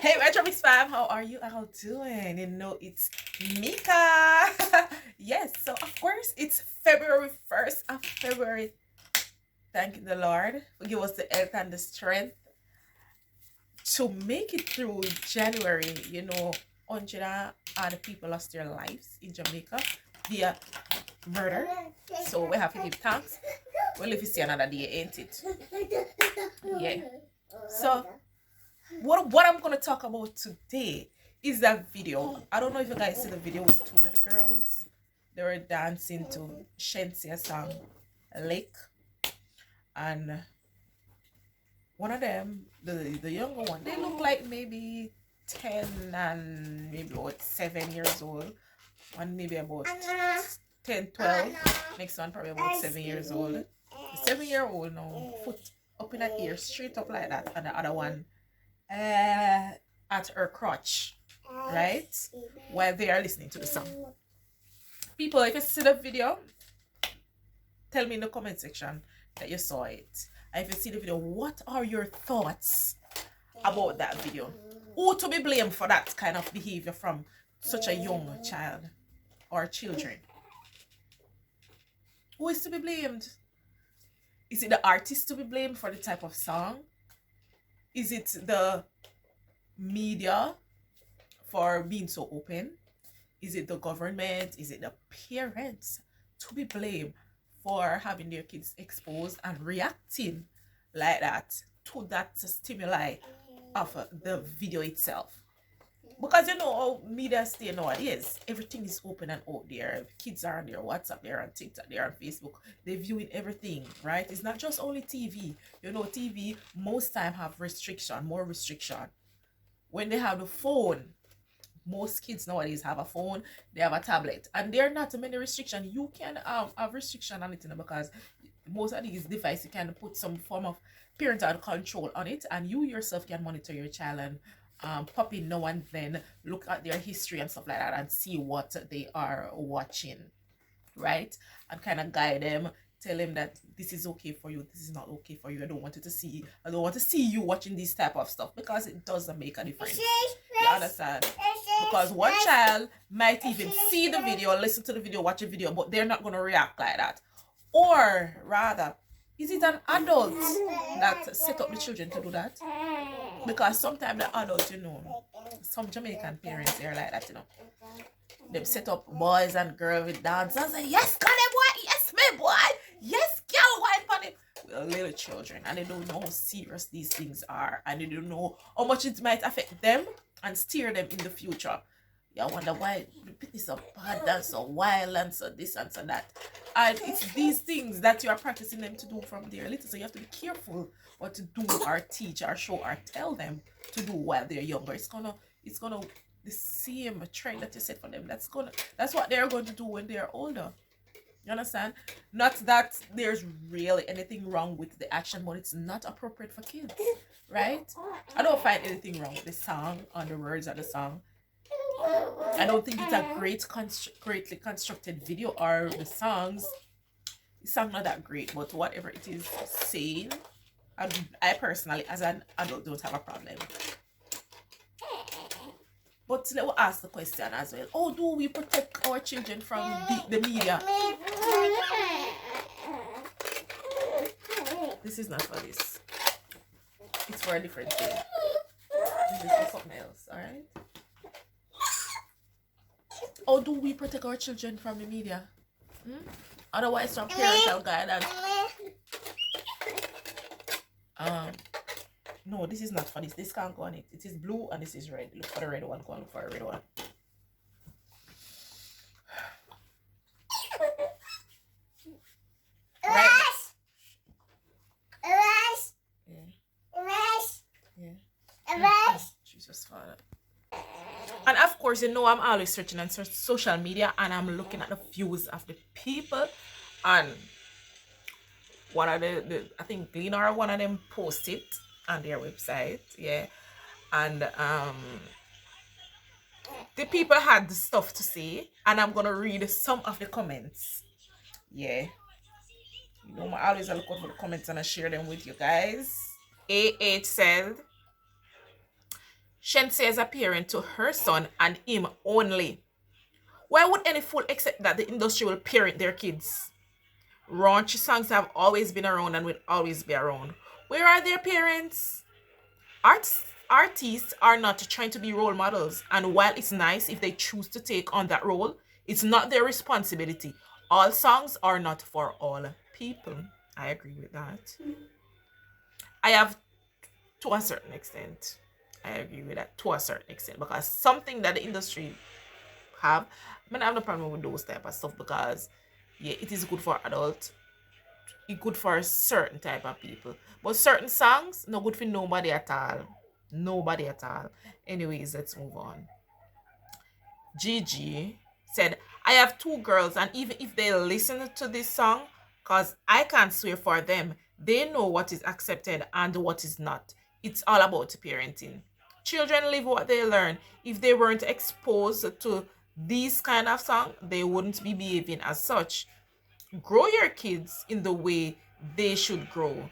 Hey, Retro fam, how are you all doing? You know, it's Mika. Yes, so of course, it's February 1st of February. Thank the Lord for give us the health and the strength to make it through January. You know, 100 people lost their lives in Jamaica via murder. So we have to give thanks. Well, if you see another day, ain't it? Yeah. So what I'm gonna talk about today is that video. I don't know if you guys see the video with two little girls. They were dancing to Shensea Song, Lake, and one of them, the younger one, they look like maybe 10 and maybe about 7 years old. One maybe about 10, 12. Next one probably about 7 years old. The 7-year-old now, foot up in the ear, straight up like that, and the other one at her crotch, right? While they are listening to the song. People, if you see the video, tell me in the comment section that you saw it. And if you see the video, what are your thoughts about that video? Who to be blamed for that kind of behavior from such a young child or children? Who is to be blamed? Is it the artist to be blamed for the type of song? Is it the media for being so open? Is it the government? Is it the parents to be blamed for having their kids exposed and reacting like that to that stimuli of the video itself? Because you know how media stay nowadays, everything is open and out there. Kids are on their WhatsApp, they're on TikTok, they're on Facebook, they're viewing everything, right? It's not just only TV. You know, TV most time have more restriction. When they have the phone, most kids nowadays have a phone, they have a tablet, and there are not many restrictions. You can have restriction on it, you know, because most of these devices you can put some form of parental control on it, and you yourself can monitor your child and pop in now and then, look at their history and stuff like that, and see what they are watching, right? And kind of guide them, tell them that this is okay for you, this is not okay for you. I don't want to see you watching this type of stuff, because it doesn't make a difference. You understand? Because one child might even see the video, listen to the video, watch a video, but they're not going to react like that. Or rather, is it an adult that set up the children to do that? Because sometimes the adults, you know, some Jamaican parents, they're like that, you know. They set up boys and girls with dance and say, yes, got it, boy, yes, me, boy, yes, girl, white on it. With little children, and they don't know how serious these things are, and they don't know how much it might affect them and steer them in the future. You wonder why it's so bad and so wild and so this and so that. And it's these things that you are practicing them to do from their little. So you have to be careful what to do or teach or show or tell them to do while they're younger. It's gonna the same trend that you set for them. That's what they're going to do when they're older. You understand? Not that there's really anything wrong with the action, but it's not appropriate for kids, right? I don't find anything wrong with the song or the words of the song. I don't think it's a greatly constructed video, or the songs. The song not that great, but whatever it is saying, I personally, as an adult, don't have a problem. But let me ask the question as well. How do we protect our children from the media? This is not for this. It's for a different thing. This is for something else, alright? How do we protect our children from the media? Otherwise, from parental guidance. No, this is not for this. This can't go on it. It is blue and this is red. Look for the red one. Go on for a red one. Right. Yeah. Jesus, Father. And of course, you know, I'm always searching on social media, and I'm looking at the views of the people. And one of I think Gleaner or one of them posted on their website, yeah. And the people had the stuff to say, and I'm gonna read some of the comments. Yeah. You know, I always look out for the comments and I share them with you guys. AH said, Shensea is a parent to her son and him only. Why would any fool accept that the industry will parent their kids? Raunchy songs have always been around and will always be around. Where are their parents? Artists are not trying to be role models, and while it's nice if they choose to take on that role, it's not their responsibility. All songs are not for all people. I agree with that. I have, to a certain extent, I agree with that to a certain extent, because something that the industry have, I mean, I have no problem with those type of stuff, because yeah, it is good for adults, it's good for a certain type of people, but certain songs no good for nobody at all. Nobody at all. Anyways, let's move on. Gigi said, I have two girls, and even if they listen to this song, because I can't swear for them, they know what is accepted and what is not. It's all about parenting. Children live what they learn. If they weren't exposed to these kind of song, they wouldn't be behaving as such. Grow your kids in the way they should grow.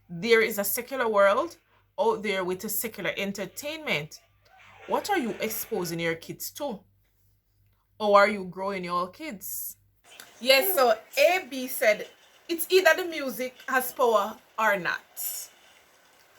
There is a secular world out there with a secular entertainment. What are you exposing your kids to? Or are you growing your kids? Yes, so AB said it's either the music has power or not.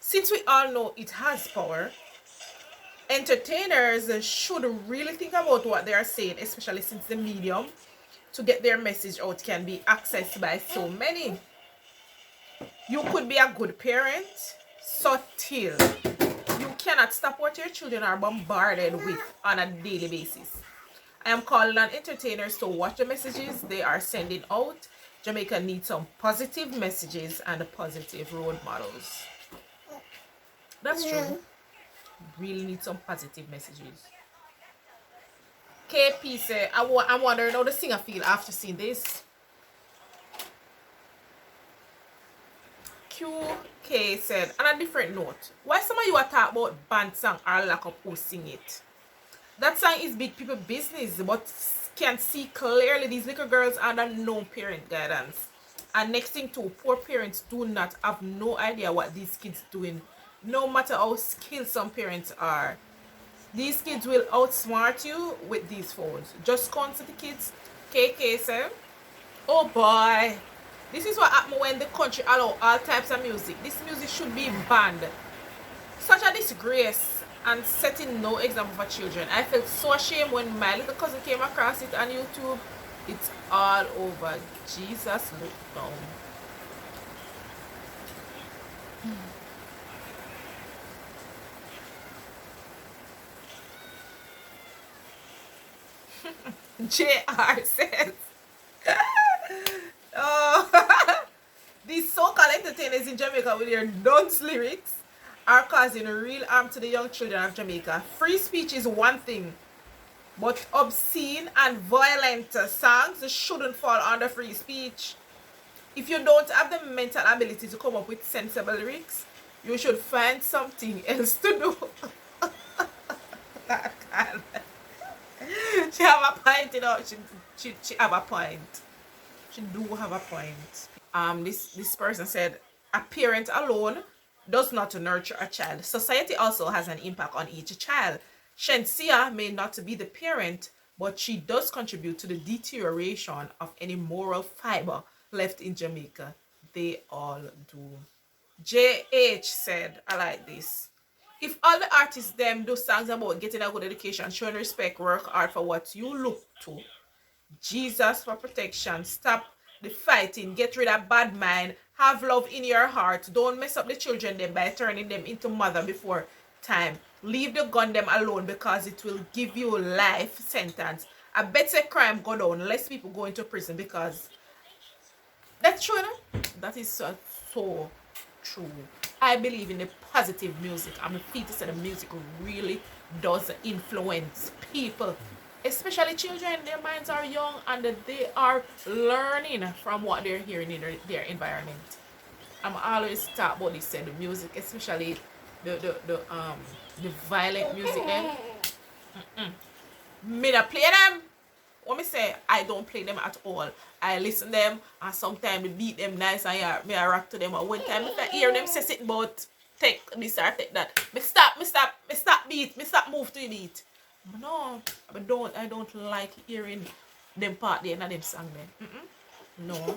Since we all know it has power, entertainers should really think about what they are saying, especially since the medium to get their message out can be accessed by so many. You could be a good parent, subtle. You cannot stop what your children are bombarded with on a daily basis. I am calling on entertainers to watch the messages they are sending out. Jamaica needs some positive messages and positive role models. That's true. Really need some positive messages. KP said, I'm wondering how the singer feel after seeing this. QK said, on a different note, why some of you are talking about band song or lack of who sing it? That song is big people business, but can see clearly these little girls under no parent guidance. And next thing too, poor parents do not have no idea what these kids doing, no matter how skilled some parents are. These kids will outsmart you with these phones. Just contact the kids. KK said, oh boy, this is what happens when the country allow all types of music. This music should be banned. Such a disgrace and setting no example for children. I felt so ashamed when my little cousin came across it on YouTube. It's all over. Jesus, look down. JR says, oh, these so-called entertainers in Jamaica with their dunce lyrics are causing real harm to the young children of Jamaica. Free speech is one thing, but obscene and violent songs shouldn't fall under free speech. If you don't have the mental ability to come up with sensible lyrics, you should find something else to do. She have a point, you know. She have a point. She do have a point. This person said, a parent alone does not nurture a child. Society also has an impact on each child. Shensea may not be the parent, but she does contribute to the deterioration of any moral fiber left in Jamaica. They all do. JH said, I like this. If all the artists them do songs about getting a good education, showing respect, work hard for what you look to, Jesus for protection, stop the fighting, get rid of bad mind, have love in your heart, don't mess up the children them by turning them into mother before time. Leave the gun them alone because it will give you life sentence. I bet say crime go down, less people go into prison, because that's true, you know? That is so true. I believe in the positive music. I'm a feel to say the music really does influence people, especially children. Their minds are young and they are learning from what they're hearing in their environment. I'm always talk about this, the music, especially the violent music then. Me not play them. What me say, I don't play them at all. I listen them and sometimes beat them nice and me I rock to them. And one time if I hear them say it about take this or take that, me stop beat move to the beat. No, I don't like hearing them part there in them song then. No.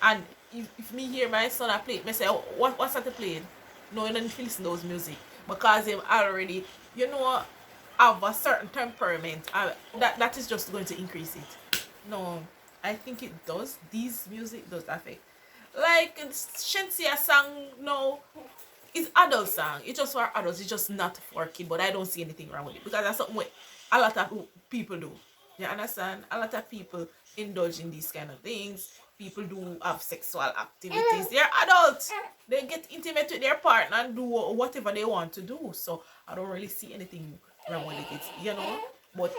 And if me hear my son I play it, me say, oh, what's that playing? No, you don't feel listen to those music. Because him already, have a certain temperament. That is just going to increase it. No, I think it does. These music does affect. Like Shensea Song, no, it's adult song. It's just for adults. It's just not for kids. But I don't see anything wrong with it because that's something a lot of people do. You understand? A lot of people indulge in these kind of things. People do have sexual activities. They're adults. They get intimate with their partner and do whatever they want to do. So I don't really see anything wrong with it. But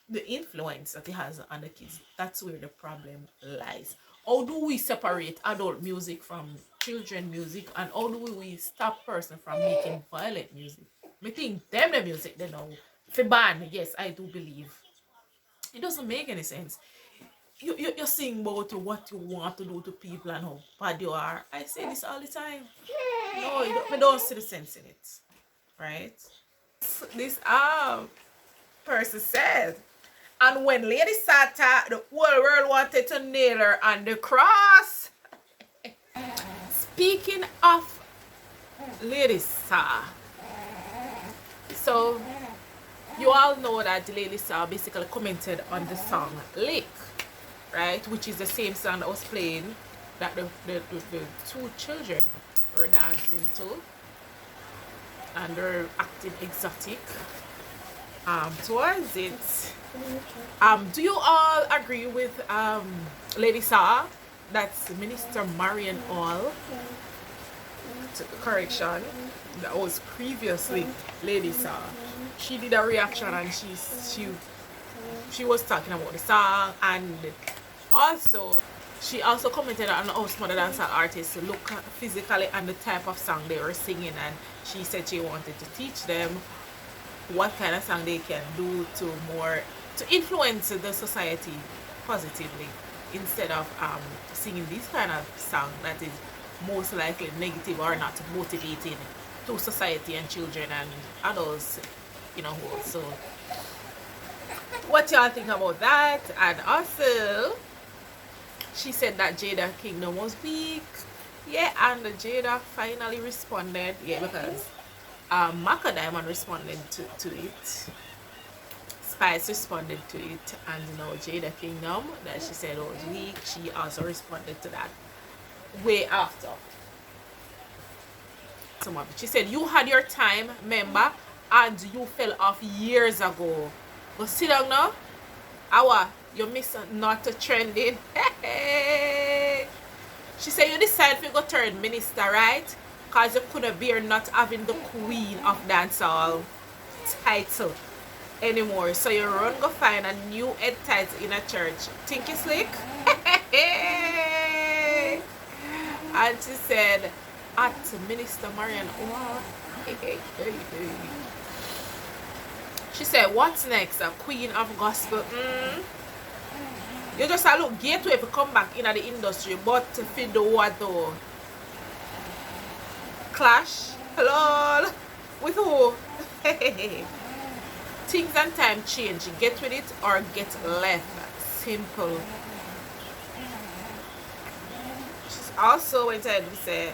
the influence that it has on the kids, that's where the problem lies. How do we separate adult music from children music, and how do we stop person from making violent music? I think them the music they know. For ban, yes, I do believe. It doesn't make any sense. You sing about what you want to do to people and how bad you are. I say this all the time. No, we don't see the sense in it. Right? This person said, and when Lady Sata, the whole world wanted to nail her on the cross. Speaking of Lady Sa, so you all know that Lady Sa basically commented on the song Lick, right? Which is the same song that was playing that the two children were dancing to. And they're acting exotic towards it. Do you all agree with Lady Sa? That's Minister Marian All. Correction. That was previously Lady Sa. She did a reaction and she was talking about the song, and also she also commented on how some other dancehall artists look physically and the type of song they were singing, and she said she wanted to teach them what kind of song they can do to influence the society positively, instead of singing this kind of song that is most likely negative or not motivating to society and children and adults, so what y'all think about that? And also she said that Jada Kingdom was weak. Yeah, and Jada finally responded. Yeah, because Maka Diamond responded to it. Spice responded to it. And Jada Kingdom, that she said was weak, she also responded to that way after. Some of it. She said, you had your time, remember, and you fell off years ago. But sit down now. You miss not to trending. She said you decide to go third minister, right? Because you couldn't bear not having the queen of dancehall title anymore. So you run go find a new head title in a church. Think you slick? And she said, at Minister Marian, she said, what's next? A queen of gospel? You just a look gateway to come back in the industry, but to feed the water. Clash? Hello? With who? Things and time change. Get with it or get left. Simple. She's also went ahead to say,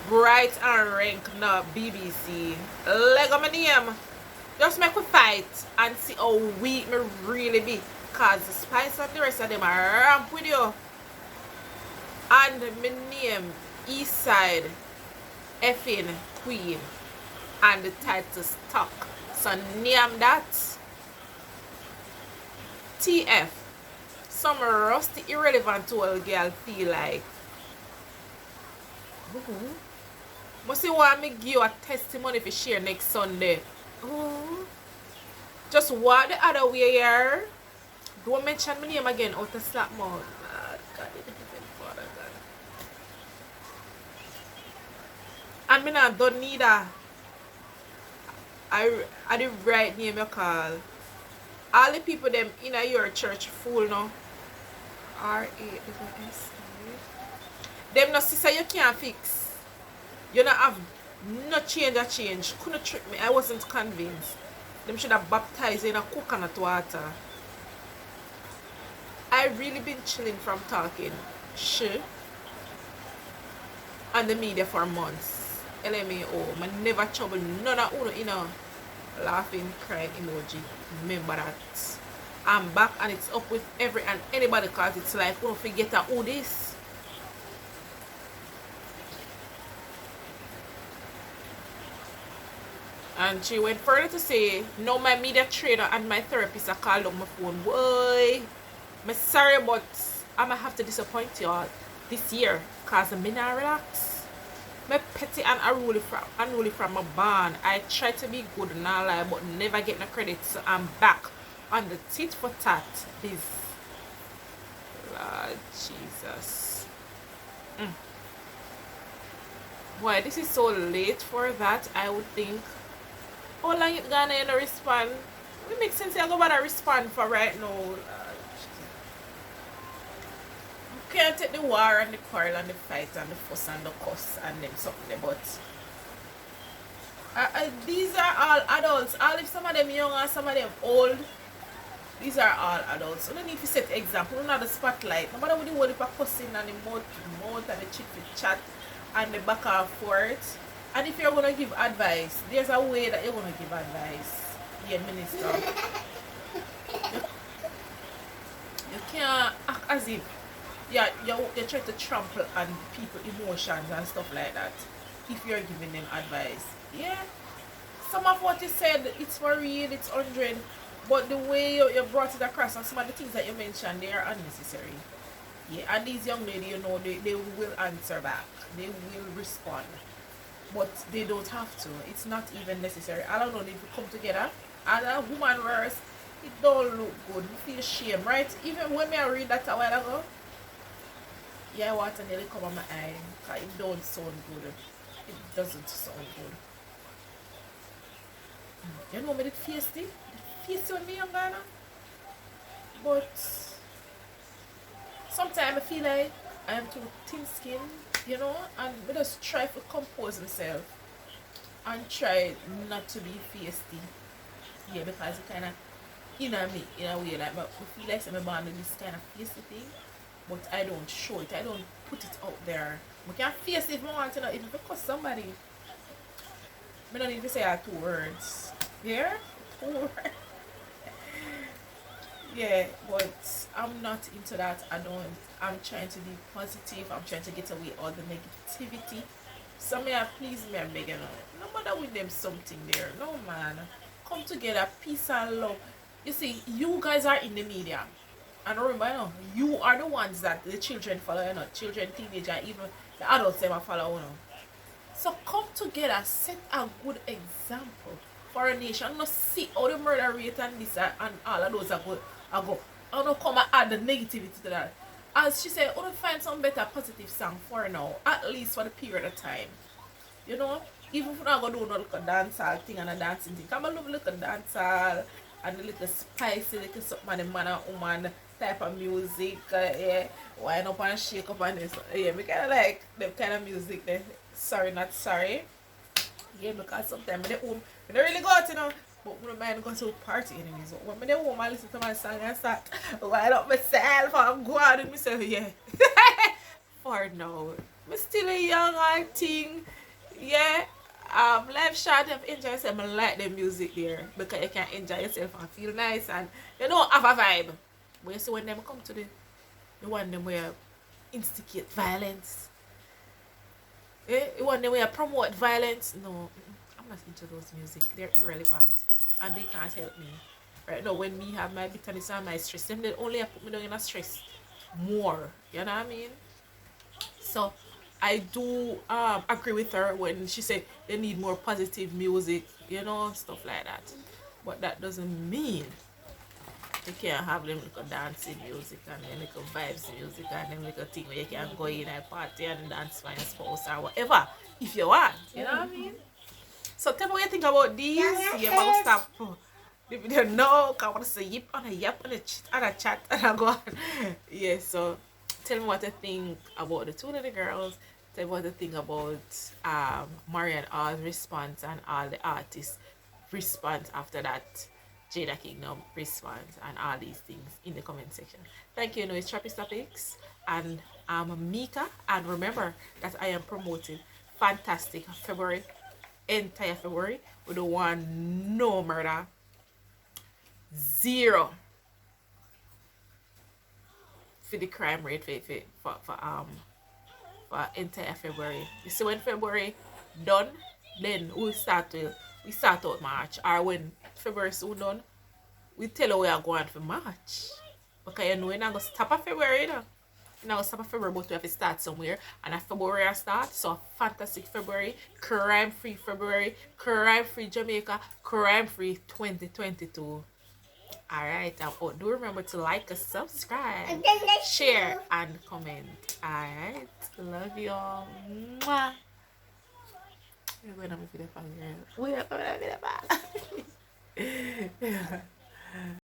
bright and rank no BBC. Lego my name. Just make we fight and see how weak me really be. Cause the Spice and the rest of them are ramp with you. And my name Eastside effing Queen and the title stuck. So name that TF. Some rusty irrelevant old girl feel like. Must see want me give you a testimony if you share next Sunday. Just walk the other way here. Don't mention my name again out of slap mouth. God, Father God. And me don't need a I the right name you call. All the people them in your church fool no. R-A-S. Them no sister you can't fix. You not have No change a change. Couldn't trick me. I wasn't convinced. Them should have baptized in a coconut water. I really been chilling from talking shit on the media for months. LMAO. I never trouble none of uno in a laughing crying emoji. Remember that. I'm back and it's up with every and anybody cause it's like don't forget who this. And she went further to say, no, my media trainer and my therapist are called on my phone. Boy, I'm sorry, but I'm going to have to disappoint you all this year because I'm not relax. I'm petty and unruly from my band. I try to be good and all lie, but never get no credit. So I'm back on the tit for tat. This Lord Jesus. Boy, this is so late for that, I would think. How long it gonna respond? It makes sense I go about to respond for right now. You can't take the war and the quarrel and the fight and the fuss and the cuss and them something, but these are all adults. All if some of them young and some of them old, these are all adults. So don't need to set example. Don't have the spotlight. No matter what the whole heap of cussing and the mouth and the chit chat and the back and forth. And if you're gonna give advice, there's a way that you're gonna give advice. Yeah, minister. You can't act as if you try to trample on people's emotions and stuff like that if you're giving them advice. Yeah. Some of what you said, it's for real, it's 100. But the way you brought it across and some of the things that you mentioned, they are unnecessary. Yeah, and these young ladies, you know, they will answer back. They will respond. But they don't have to. It's not even necessary. I don't know, they come together. And a woman verse, it don't look good. You feel shame, right? Even when I read that a while ago, yeah, water nearly come on my eye. Because it don't sound good. It doesn't sound good. You know me, it feisty. Feisty when me young Ghana. But sometimes I feel like I am too thin skinned, you know, and I just try to compose myself and try not to be feisty. Yeah, because it kind of, in a way, like, I feel like I'm born with this kind of feisty thing, but I don't show it, I don't put it out there. I can face it if I want to know, if because somebody, I don't need to say 2 words. Yeah? 2 words. Yeah, but I'm not into that. I'm trying to be positive. I'm trying to get away all the negativity. Some may please me and begging no matter with them something there. No man. Come together, peace and love. You see, you guys are in the media. And remember, you know, you are the ones that the children follow, you know, children, teenagers, even the adults never follow, you know. So come together, set a good example for a nation. Not see all the murder rate and this and all of those are good. I don't come and add the negativity to that. As she said, I want to find some better positive song for now, at least for the period of time. You know, even if I'm not going to do no little dancehall thing and a dancing thing, come and love little dancehall and the little spicy, little something, the man and woman type of music, yeah, wind up and shake up and this. Yeah, we kind of like them kind of music there. Sorry, not sorry. Yeah, because sometimes they don't really go out, you know. But when I go to a party anyways, when I home I listen to my song and start wind up myself and go out with myself, yeah. For now. I'm still a young I think. Yeah. Life short of enjoy yourself. I like the music there because you can enjoy yourself and feel nice and you know have a vibe. But you see when them come to the one them where instigate violence. The one them where promote violence, no. I'm not into those music. They're irrelevant and they can't help me. Right now when me have my bitterness and my stress, them they only put me down in a stress more. You know what I mean? So I do agree with her when she said they need more positive music, you know, stuff like that. But that doesn't mean you can't have them little dancing music and them little vibes music and them little thing where you can go in a party and dance for your spouse or whatever if you want. You know what I mean? So tell me what you think about these. Yeah, but I'll stop the video now. I want to say yip on a yap on a chat and I go on. Yeah, so tell me what you think about the 2 little girls Tell me what you think about Marian All's response and all the artists' response after that Jada Kingdom response and all these things in the comment section. Thank you. It's Trappist Topics and I'm Mika, and remember that I am promoting Fantastic February, entire February, with the one no murder, zero for the crime rate for entire February. You see when February done, then we start out March. Or when February soon done, we tell you we are going for March. Because you know we're not going to stop at February, you know. We're not going to stop at February, but we have to start somewhere. And at February I start. So fantastic February, crime-free February, crime-free Jamaica, crime-free 2022. Alright, do remember to like, subscribe, share, and comment. Alright, love you all. Mwah. We're going to be the